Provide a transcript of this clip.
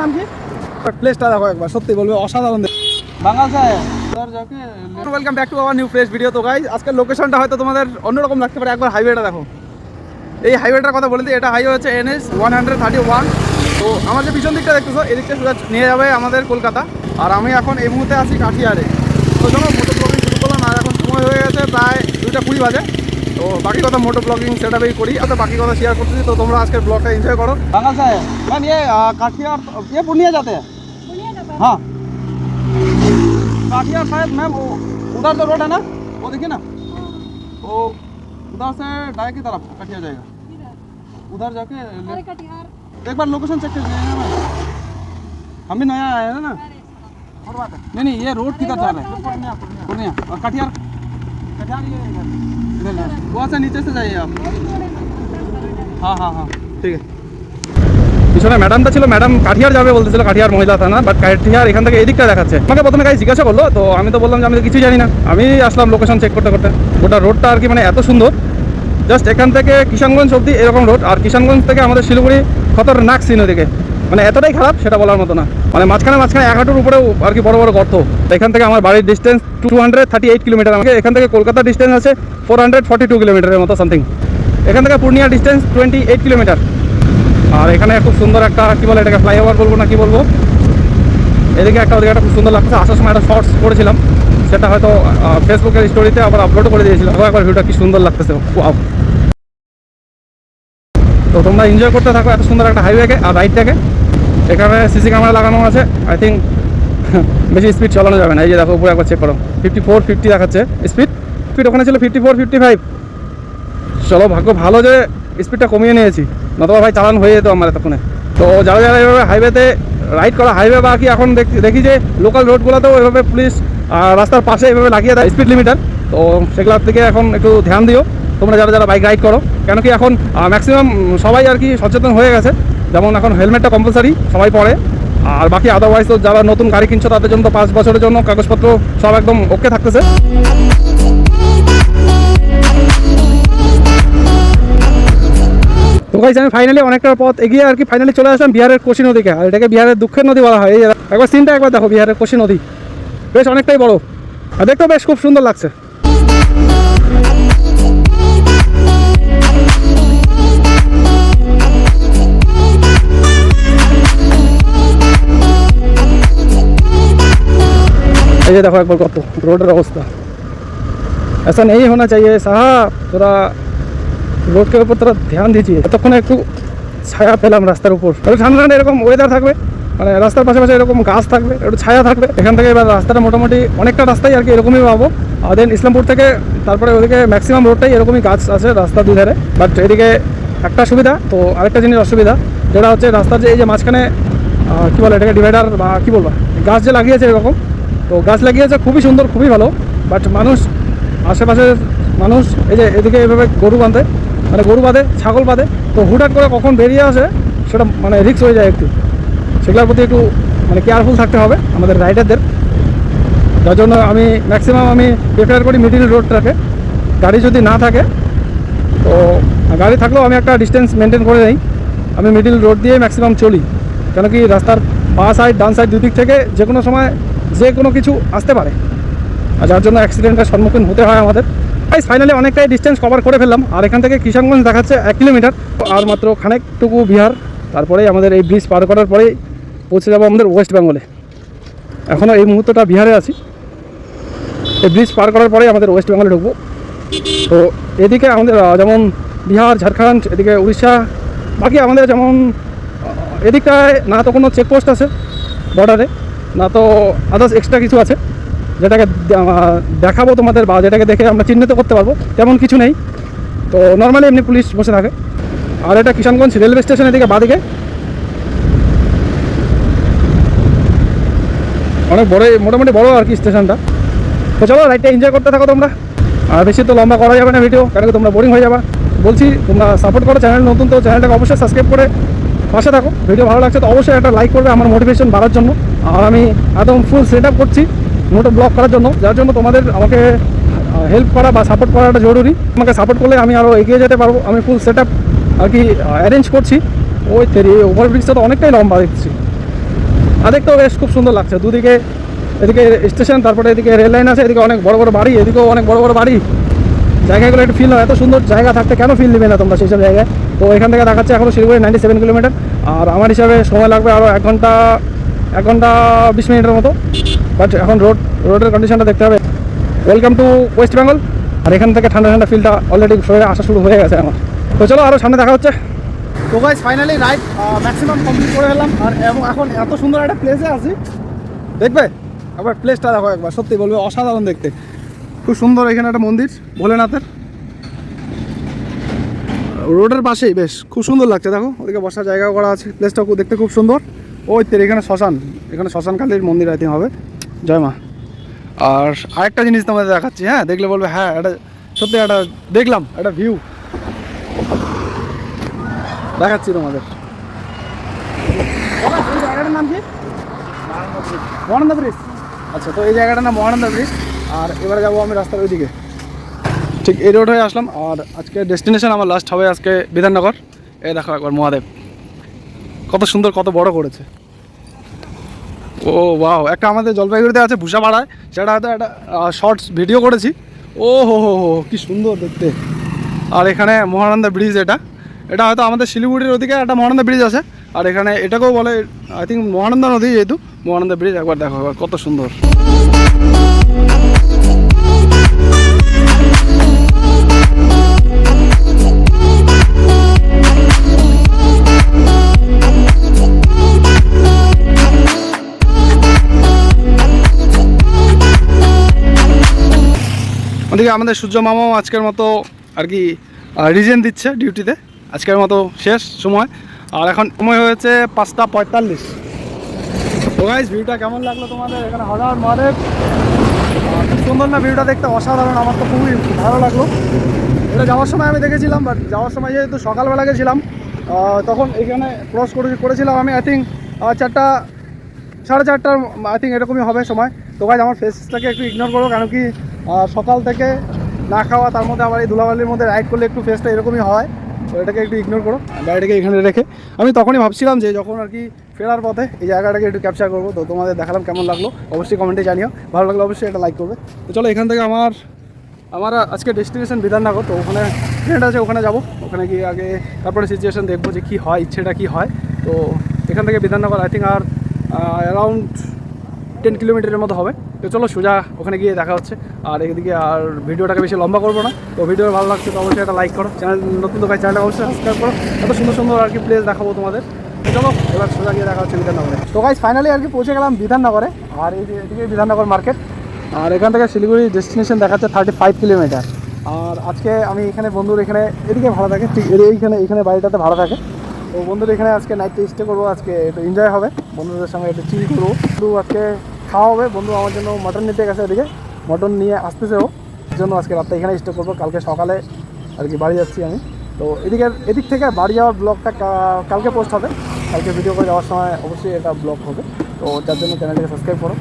নাম কি? প্লেসটা দেখো একবার, সত্যি বলবে অসাধারণ। Welcome back to our new fresh video. তো গাইস আজকের লোকেশনটা হয়তো তোমাদের অন্যরকম লাগতে পারে। একবার হাইওয়েটা দেখো, এই হাইওয়েটার কথা বলে দিই। এটা হাইওয়ে হচ্ছে NH 131। তো আমার যে পিছন দিকটা দেখতেছো, এদিকটা সোজা নিয়ে যাবে আমাদের কলকাতা। আর আমি এখন এই মুহূর্তে আছি কাঠিয়ারে। তো চলো মোটো ব্লগিং শুরু করলাম। আর এখন সময় হয়ে গেছে প্রায় 2:20 বাজে। তো বাকি কথা মোটো ব্লগিং সেটাই করি, তো বাকি কথা শেয়ার করতেছি। তো তোমরা আজকের ব্লগটা एंजॉय करो। कहाँ से है मैम? ये काठियार, ये पूर्णिया जाते हैं? हाँ काठियार शायद मैम, उधर तो रोड है ना, वो देखिए ना, वो उधर से डाय की तरफ काठियार जाएगा। उधर जाके एक बार लोकेशन चेक कर लीजिए ना मैम, हम भी नया आए हैं ना। और बात है नहीं, ये रोड किधर जा रहा है? पूर्णिया और काठियार, ये इधर वहाँ से नीचे से जाइए आप। हाँ हाँ हाँ ঠিক আছে। পিছনে ম্যাডামটা ছিল, ম্যাডাম কাঠিয়ার যাবে বলতেছিল, কাঠিয়ার মহিলা থানা, বাট কাঠিয়ার এখান থেকে এই দিকটা দেখাচ্ছে। আমাকে প্রথমে গাড়ি জিজ্ঞাসা করলো, তো আমি তো বললাম যে আমি তো কিছুই জানি না। আমি আসলাম লোকেশন চেক করতে করতে। গোটা রোডটা আর কি মানে এত সুন্দর, জাস্ট এখান থেকে কিষানগঞ্জ অবধি এরকম রোড। আর কিষানগঞ্জ থেকে আমাদের শিলিগুড়ি খতরনাক সিন ওদিকে, মানে এতটাই খারাপ সেটা বলার মতো না। মানে মাঝখানে 1 হাঁটুর উপরেও আর কি বড় বড় গর্ত। এখান থেকে আমার বাড়ির ডিস্টেন্স 238 কিলোমিটার। আমাকে এখান থেকে কলকাতার ডিস্টেন্স আছে 442 কিলোমিটারের মতো সামথিং। এখান থেকে পূর্ণিয়া ডিস্টেন্স 28 কিলোমিটার। আর এখানে খুব সুন্দর একটা কি বলে এটাকে, ফ্লাইওভার বলবো না কি বলবো, এদিকে একটা ওদিকে একটা খুব সুন্দর লাগছে। আসার সময় একটা শর্টস করেছিলাম, সেটা হয়তো ফেসবুকের স্টোরিতে আবার আপলোড করে দিয়েছিলাম। একবার ভিডিওটা কি সুন্দর লাগতেছে। তো তোমরা এনজয় করতে থাকো এত সুন্দর একটা হাইওয়েকে আর রাইডটাকে। এখানে সিসি ক্যামেরা লাগানো আছে। আই থিঙ্ক বেশি স্পিড চালানো যাবে না। এই যে দেখো উপরে একবার চেক করো, 54, 50 দেখাচ্ছে স্পিড। ওখানে ছিল 54, 55। চলো ভাগ্য ভালো যে স্পিডটা কমিয়ে নিয়েছি, নতুবা ভাই চালান হয়ে যেত আমার এতক্ষণে। তো যারা যারা এভাবে হাইওয়েতে রাইড করা, হাইওয়ে বা কি এখন দেখি যে লোকাল রোডগুলোতেও এভাবে পুলিশ রাস্তার পাশে এভাবে লাগিয়ে দেয় স্পিড লিমিটার। তো সেগুলোর দিকে এখন একটু ধ্যান দিও তোমরা যারা যারা বাইক রাইড করো। কেন কি এখন ম্যাক্সিমাম সবাই আর কি সচেতন হয়ে গেছে। যেমন এখন হেলমেটটা কম্পালসারি সবাই পরে। আর বাকি আদারওয়াইজ তো যারা নতুন গাড়ি কিনছো তাদের জন্য তো 5 বছরের জন্য কাগজপত্র সব একদম ওকে থাকতেছে। তো গাইস আমি ফাইনালি অনেকটা পথ এগিয়ে আর কি ফাইনালি চলে আসলাম বিহারের কোশি নদীকে। আর এটাকে বিহারের দুঃখের নদী বলা হয়। এই একবার সিনটা একবার দেখো, বিহারের কোশি নদী বেশ অনেকটাই বড় আর দেখতেও বেশ খুব সুন্দর লাগছে। এই যে দেখো একবার কত রোডের অবস্থা। ऐसा नहीं होना चाहिए साहब, थोड़ा রোড के ऊपर थोड़ा ध्यान दीजिए। এতক্ষণে একটু ছায়া পেলাম রাস্তার উপর। একটু ঠান্ডা ঠান্ডা এরকম ওয়েদার থাকবে, মানে রাস্তার পাশাপাশি এরকম গাছ থাকবে, একটু ছায়া থাকবে। এখান থেকে এবার রাস্তাটা মোটামুটি অনেকটা রাস্তাই আর কি এরকমই পাবো। আর দেন ইসলামপুর থেকে তারপরে ওদিকে ম্যাক্সিমাম রোডটাই এরকমই গাছ আছে রাস্তার দুধারে। বাট এদিকে একটা সুবিধা, তো আরেকটা জিনিস অসুবিধা, যেটা হচ্ছে রাস্তার যে এই যে মাঝখানে কী বলে এটাকে, ডিভাইডার বা কী বলবো, গাছ যে লাগিয়েছে এরকম। তো গাছ লাগিয়েছে খুবই সুন্দর, খুবই ভালো। বাট মানুষ, আশেপাশের মানুষ এই যে এদিকে এভাবে গরু বাঁধে, মানে গরু বাঁধে, ছাগল বাঁধে। তো হুটহাট করে কখন বেরিয়ে আসে সেটা মানে রিস্ক হয়ে যায় একটু। সেগুলোর প্রতি একটু মানে কেয়ারফুল থাকতে হবে আমাদের রাইডারদের। যার জন্য আমি ম্যাক্সিমাম প্রেফার করি মিডিল রোডটাকে। গাড়ি যদি না থাকে, তো গাড়ি থাকলেও আমি একটা ডিস্টেন্স মেনটেন করে নিই। আমি মিডিল রোড দিয়ে ম্যাক্সিমাম চলি, কেন কি রাস্তার বাঁ সাইড ডান সাইড দুদিক থেকে যে কোনো সময় যে কোনো কিছু আসতে পারে, আর যার জন্য অ্যাক্সিডেন্টের সম্মুখীন হতে হয় আমাদের। ফাইনালি অনেকটাই ডিস্টেন্স কভার করে ফেললাম। আর এখান থেকে কিষানগঞ্জ দেখাচ্ছে 1 কিলোমিটার। আর মাত্র খানিকটুকু বিহার, তারপরেই আমাদের এই ব্রিজ পার করার পরেই পৌঁছে যাবো আমাদের ওয়েস্ট বেঙ্গলে। এখনও এই মুহূর্তটা বিহারে আছি, এই ব্রিজ পার করার পরেই আমাদের ওয়েস্ট বেঙ্গলে ঢুকবো। তো এদিকে আমাদের যেমন বিহার, ঝাড়খণ্ড, এদিকে উড়িষ্যা, বাকি আমাদের যেমন এদিকটায় না তো কোনো চেকপোস্ট আছে বর্ডারে, না তো আদার্স এক্সট্রা কিছু আছে যেটাকে দেখাবো তোমাদের, বা যেটাকে দেখে আমরা চিহ্নিত করতে পারবো, তেমন কিছু নেই। তো নর্মালি এমনি পুলিশ বসে থাকে। আর এটা কিষানগঞ্জ রেলওয়ে স্টেশনের দিকে বাদিকে অনেক বড়, মোটামুটি বড় আর কি স্টেশনটা। তো চলো রাইডটা এনজয় করতে থাকো তোমরা। আর বেশি তো লম্বা করা যাবে না ভিডিও, কারণ তোমরা বোরিং হয়ে যাবে। বলছি তোমরা সাপোর্ট করো, চ্যানেল নতুন তো চ্যানেলটাকে অবশ্যই সাবস্ক্রাইব করে পাশে থাকো। ভিডিও ভালো লাগছে তো অবশ্যই একটা লাইক করবে আমার মোটিভেশন বাড়ার জন্য। আর আমি একদম ফুল সেট আপ করছি মোটো ব্লগ করার জন্য, যার জন্য তোমাদের আমাকে হেল্প করা বা সাপোর্ট করাটা জরুরি। আমাকে সাপোর্ট করলে আমি আরও এগিয়ে যেতে পারবো। আমি ফুল সেট আপ আর কি অ্যারেঞ্জ করছি। ওই তেরি ওভারব্রিজটা তো অনেকটাই লম্বা দেখছি। আর দেখতেও বেশ খুব সুন্দর লাগছে। দুদিকে এদিকে স্টেশন, তারপরে এদিকে রেল লাইন আছে, এদিকে অনেক বড় বড় বাড়ি, এদিকেও অনেক বড় বড় বাড়ি। জায়গাগুলো একটু ফিল হয়, এত সুন্দর জায়গা থাকতে কেন ফিল নেবে না তোমরা সেই সব জায়গায়। তো এখান থেকে দেখাচ্ছে এখনও শিলিগুড়ি 97 কিলোমিটার, আর আমার হিসাবে সময় লাগবে আরও 1 ঘন্টা 20 মিনিটের মতো। বাট এখন রোডের কন্ডিশনটা দেখতে হবে। Welcome to West Bengal. আর এখান থেকে ঠান্ডা ঠান্ডা ফিলটা অলরেডি শরীরে আসা শুরু হয়ে গেছে আমার। তো চলো আরও সামনে দেখা হচ্ছে। তো guys finally ride maximum complete করে ফেললাম। আর এখন এত সুন্দর একটা প্লেসে আছি, দেখবে একবার প্লেসটা দেখো একবার, সত্যি বলবে অসাধারণ দেখতে, খুব সুন্দর। এখানে একটা মন্দির ভোলেনাথের, রোডের পাশেই বেশ খুব সুন্দর লাগছে। দেখো ওদিকে বসার জায়গাও করা আছে, প্লেসটাও দেখতে খুব সুন্দর। ওই তো এখানে শ্মশান কালীর মন্দির আই থিঙ্ক হবে, জয় মা। আর আরেকটা জিনিস তোমাদের দেখাচ্ছি, হ্যাঁ দেখলে বলবে হ্যাঁ এটা সত্যি একটা দেখলাম একটা ভিউ দেখাচ্ছি তোমাদের। এই জায়গাটার নাম কি? মহানন্দা ব্রিজ। আচ্ছা, তো এই জায়গাটার নাম মহানন্দা ব্রিজ। আর এবারে যাবো আমি রাস্তার ওইদিকে, ঠিক এই রোড হয়ে আসলাম। আর আজকে ডেস্টিনেশন আমার লাস্ট হবে আজকে বিধাননগর। এই দেখো একবার মহাদেব কত সুন্দর, কত বড় করেছে। ও ওয়াও, একটা আমাদের জলপাইগুড়িতে আছে ভূষাপাড়ায়, সেটা হয়তো একটা শর্টস ভিডিও করেছি। ও হো হো হো কি সুন্দর দেখতে। আর এখানে মহানন্দা ব্রিজ, এটা হয়তো আমাদের শিলিগুড়ির ওদিকে একটা মহানন্দা ব্রিজ আছে। আর এখানে এটাকেও বলে আই থিঙ্ক মহানন্দা নদী, যেহেতু মহানন্দা ব্রিজ। একবার দেখো একবার কত সুন্দর। ওদিকে আমাদের সূর্য মামাও আজকের মতো আর কি রিজেন দিচ্ছে ডিউটিতে, আজকের মতো শেষ সময়। আর এখন সময় হয়েছে 5:45। তো গাইস ভিউটা কেমন লাগলো তোমাদের? এখানে হঠাৎ মহাদেব, খুব সুন্দর না ভিউটা দেখতে? অসাধারণ, আমার তো খুবই ভালো লাগলো। এটা যাওয়ার সময় আমি দেখেছিলাম, বাট যাওয়ার সময় যেহেতু সকালবেলা গেছিলাম, তখন এখানে ক্রস করেছিলাম আমি আই থিঙ্ক 4টা 4:30 আই থিঙ্ক এরকমই হবে সময়। তো গাইস আমার ফেসটাকে একটু ইগনোর করো, কারণ কি সকাল থেকে না খাওয়া, তার মধ্যে আবার এই ধুলাবালির মধ্যে রাইড করলে একটু ফেসটা এরকমই হয়। তো এটাকে একটু ইগনোর করো। গাড়িটাকে এখানে রেখে আমি তখনই ভাবছিলাম যে যখন আর কি ফেরার পথে এই জায়গাটাকে একটু ক্যাপচার করবো। তো তোমাদের দেখালাম, কেমন লাগলো অবশ্যই কমেন্টে জানিও। ভালো লাগলো অবশ্যই এটা লাইক করবে। তো চলো এখান থেকে আমার আজকে ডেস্টিনেশন বিধাননগর। তো ওখানে ফ্রেন্ড আছে, ওখানে যাবো। ওখানে গিয়ে আগে তারপরে সিচুয়েশন দেখবো যে কী হয়, ইচ্ছেটা কী হয়। তো এখান থেকে বিধাননগর আই থিঙ্ক আর অ্যারাউন্ড 10 কিলোমিটারের মতো হবে। তো চলো সোজা ওখানে গিয়ে দেখা হচ্ছে। আর এদিকে আর ভিডিওটাকে বেশি লম্বা করবো না। তো ভিডিও ভালো লাগছে তো অবশ্যই একটা লাইক করো, চ্যানেল নতুন তো চ্যানেলটা অবশ্যই সাবস্ক্রাইব করো। এত সুন্দর সুন্দর আর কি প্লেস দেখাবো তোমাদের। তো চলো এবার সোজা গিয়ে দেখা হচ্ছে বিধাননগরে। তো গাইস ফাইনালি আর কি পৌঁছে গেলাম বিধাননগরে। আর এদিকে বিধাননগর মার্কেট। আর এখান থেকে শিলিগুড়ি ডেস্টিনেশন দেখাচ্ছে 35 কিলোমিটার। আর আজকে আমি এখানে বন্ধুর এদিকে ভাড়া থাকে, ঠিক এইখানে বাড়িটাতে ভাড়া থাকে। তো বন্ধুর এখানে আজকে নাইটে স্টে করবো, আজকে একটু এনজয় হবে, বন্ধুদের সঙ্গে একটু চিল করবো। একটু আজকে খাওয়া হবে। বন্ধু আমার জন্য মটন নিতে গেছে, এদিকে মটন নিয়ে আসতেছে ও, জন্য আজকে রাতটা এখানে স্টে করবো। কালকে সকালে আর কি বাড়ি যাচ্ছি আমি। তো এদিক থেকে বাড়ি যাওয়ার ব্লগটা কালকে পোস্ট হবে। কালকে ভিডিও করে যাওয়ার সময় অবশ্যই এটা ব্লগ হবে। তো যার জন্য চ্যানেলটাকে সাবস্ক্রাইব করো।